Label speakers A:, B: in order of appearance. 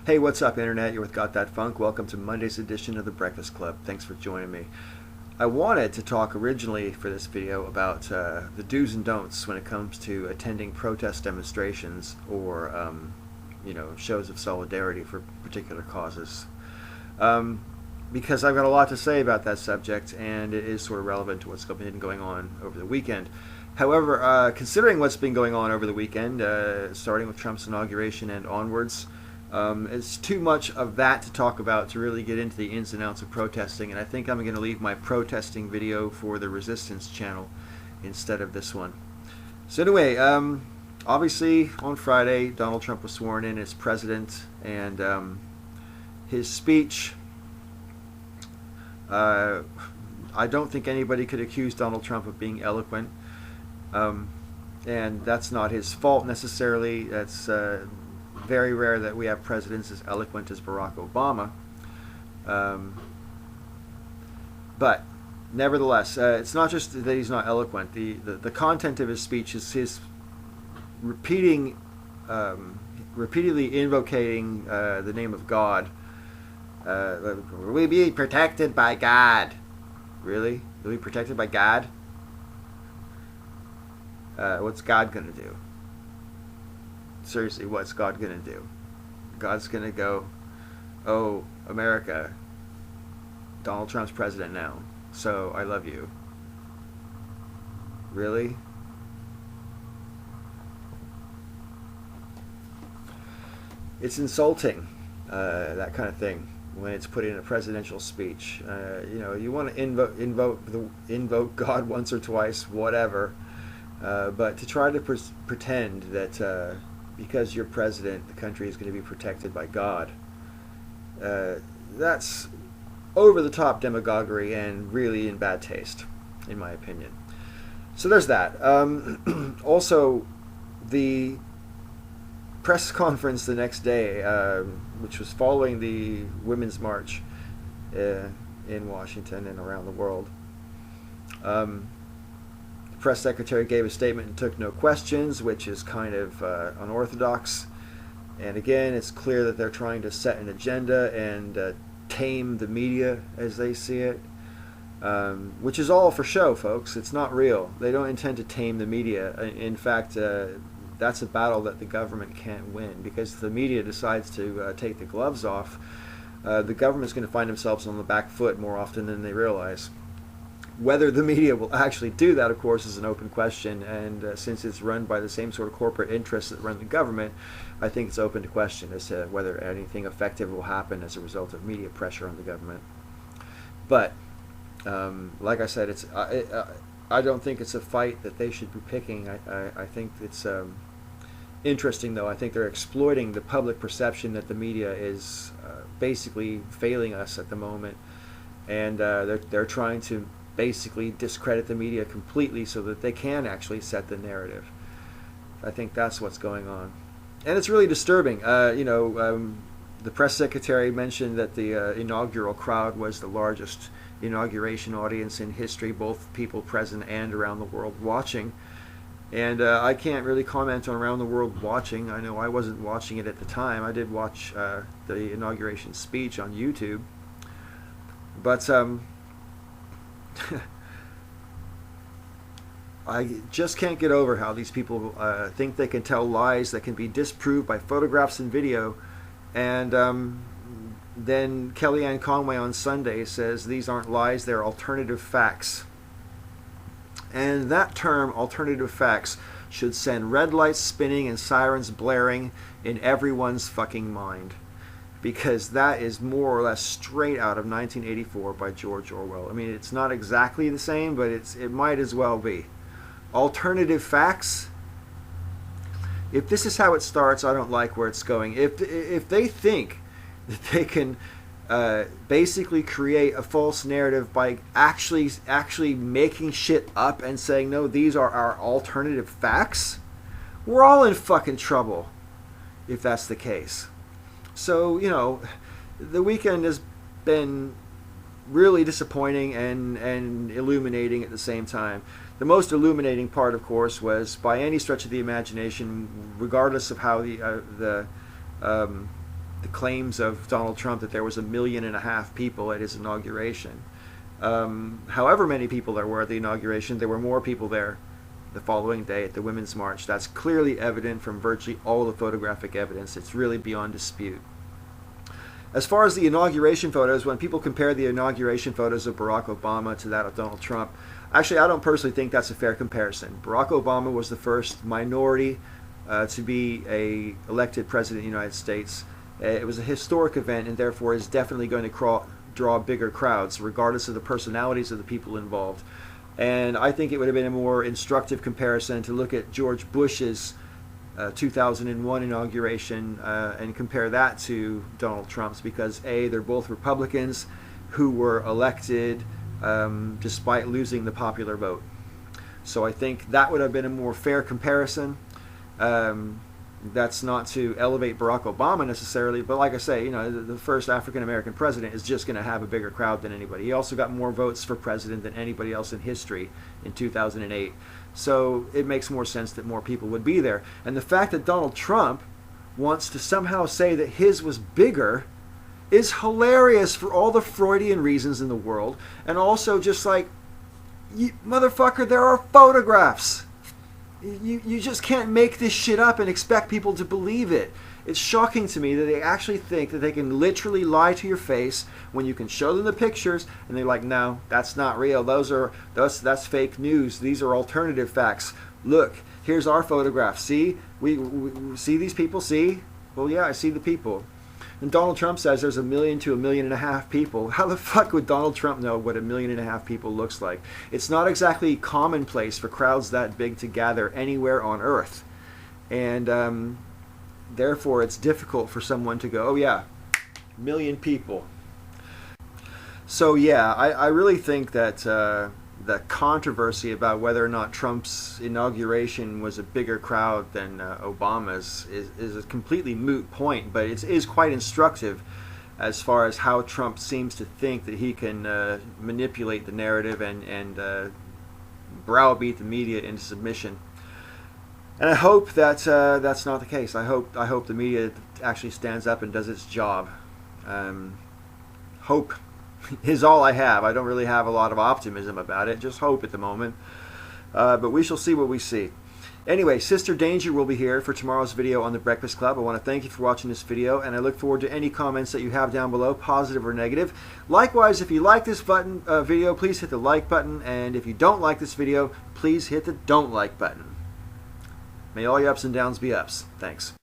A: Hey, what's up, Internet? You're with Got That Funk. Welcome to Monday's edition of The Breakfast Club. Thanks for joining me. I wanted to talk originally for this video about the do's and don'ts when it comes to attending protest demonstrations or, shows of solidarity for particular causes. Because I've got a lot to say about that subject, and it is sort of relevant to what's been going on over the weekend. However, considering what's been going on over the weekend, starting with Trump's inauguration and onwards, it's too much of that to talk about to really get into the ins and outs of protesting, and I think I'm going to leave my protesting video for the Resistance channel instead of this one. So anyway, obviously on Friday, Donald Trump was sworn in as president, and his speech, I don't think anybody could accuse Donald Trump of being eloquent, and that's not his fault necessarily. That's very rare that we have presidents as eloquent as Barack Obama. But nevertheless, it's not just that he's not eloquent. The content of his speech is his repeatedly invocating the name of God. We'll be protected by God. Really? We'll be protected by God? What's God going to do? Seriously, what's God going to do? God's going to go, oh, America, Donald Trump's president now, so I love you. Really? It's insulting, that kind of thing, when it's put in a presidential speech. You want to invoke God once or twice, whatever, but to try to pretend that because you're president, the country is going to be protected by God, that's over-the-top demagoguery and really in bad taste, in my opinion. So there's that. Also, the press conference the next day, which was following the Women's March in Washington and around the world, press secretary gave a statement and took no questions, which is kind of unorthodox. And again, it's clear that they're trying to set an agenda and tame the media as they see it, which is all for show, folks. It's not real. They don't intend to tame the media. In fact, that's a battle that the government can't win, because if the media decides to take the gloves off, the government's going to find themselves on the back foot more often than they realize. Whether the media will actually do that, of course, is an open question, and since it's run by the same sort of corporate interests that run the government, I think it's open to question as to whether anything effective will happen as a result of media pressure on the government. But, like I said, I don't think it's a fight that they should be picking. I think it's interesting, though. I think they're exploiting the public perception that the media is basically failing us at the moment, and they're trying to basically discredit the media completely so that they can actually set the narrative. I think that's what's going on, and it's really disturbing. The press secretary mentioned that the inaugural crowd was the largest inauguration audience in history, both people present and around the world watching. And I can't really comment on around the world watching. I know I wasn't watching it at the time. I did watch the inauguration speech on YouTube, but I just can't get over how these people think they can tell lies that can be disproved by photographs and video, and then Kellyanne Conway on Sunday says these aren't lies, they're alternative facts. And that term, alternative facts, should send red lights spinning and sirens blaring in everyone's fucking mind, because that is more or less straight out of 1984 by George Orwell. I mean, it's not exactly the same, but it might as well be. Alternative facts? If this is how it starts, I don't like where it's going. If they think that they can basically create a false narrative by actually making shit up and saying, no, these are our alternative facts, we're all in fucking trouble if that's the case. So, the weekend has been really disappointing and illuminating at the same time. The most illuminating part, of course, was, by any stretch of the imagination, regardless of how the the claims of Donald Trump that there was 1.5 million people at his inauguration. However many people there were at the inauguration, there were more people there the following day at the Women's March. That's clearly evident from virtually all the photographic evidence. It's really beyond dispute. As far as the inauguration photos, when people compare the inauguration photos of Barack Obama to that of Donald Trump, actually I don't personally think that's a fair comparison. Barack Obama was the first minority to be elected president of the United States. It was a historic event and therefore is definitely going to draw bigger crowds regardless of the personalities of the people involved. And I think it would have been a more instructive comparison to look at George Bush's 2001 inauguration and compare that to Donald Trump's, because A, they're both Republicans who were elected despite losing the popular vote. So I think that would have been a more fair comparison. That's not to elevate Barack Obama necessarily, but like I say, the first African American president is just going to have a bigger crowd than anybody. He also got more votes for president than anybody else in history in 2008. So it makes more sense that more people would be there. And the fact that Donald Trump wants to somehow say that his was bigger is hilarious for all the Freudian reasons in the world. And also just like, motherfucker, there are photographs. You just can't make this shit up and expect people to believe it. It's shocking to me that they actually think that they can literally lie to your face when you can show them the pictures and they're like, no, that's not real. That's fake news. These are alternative facts. Look, here's our photograph. See? We see these people? See? Well, yeah, I see the people. And Donald Trump says there's 1 million to 1.5 million people. How the fuck would Donald Trump know what 1.5 million people looks like? It's not exactly commonplace for crowds that big to gather anywhere on Earth. And therefore, it's difficult for someone to go, oh yeah, 1 million people. So yeah, I really think that the controversy about whether or not Trump's inauguration was a bigger crowd than Obama's is a completely moot point, but it is quite instructive as far as how Trump seems to think that he can manipulate the narrative and browbeat the media into submission. And I hope that that's not the case. I hope the media actually stands up and does its job. Hope is all I have. I don't really have a lot of optimism about it. Just hope at the moment. But we shall see what we see. Anyway, Sister Danger will be here for tomorrow's video on The Breakfast Club. I want to thank you for watching this video, and I look forward to any comments that you have down below, positive or negative. Likewise, if you like this video, please hit the like button. And if you don't like this video, please hit the don't like button. May all your ups and downs be ups. Thanks.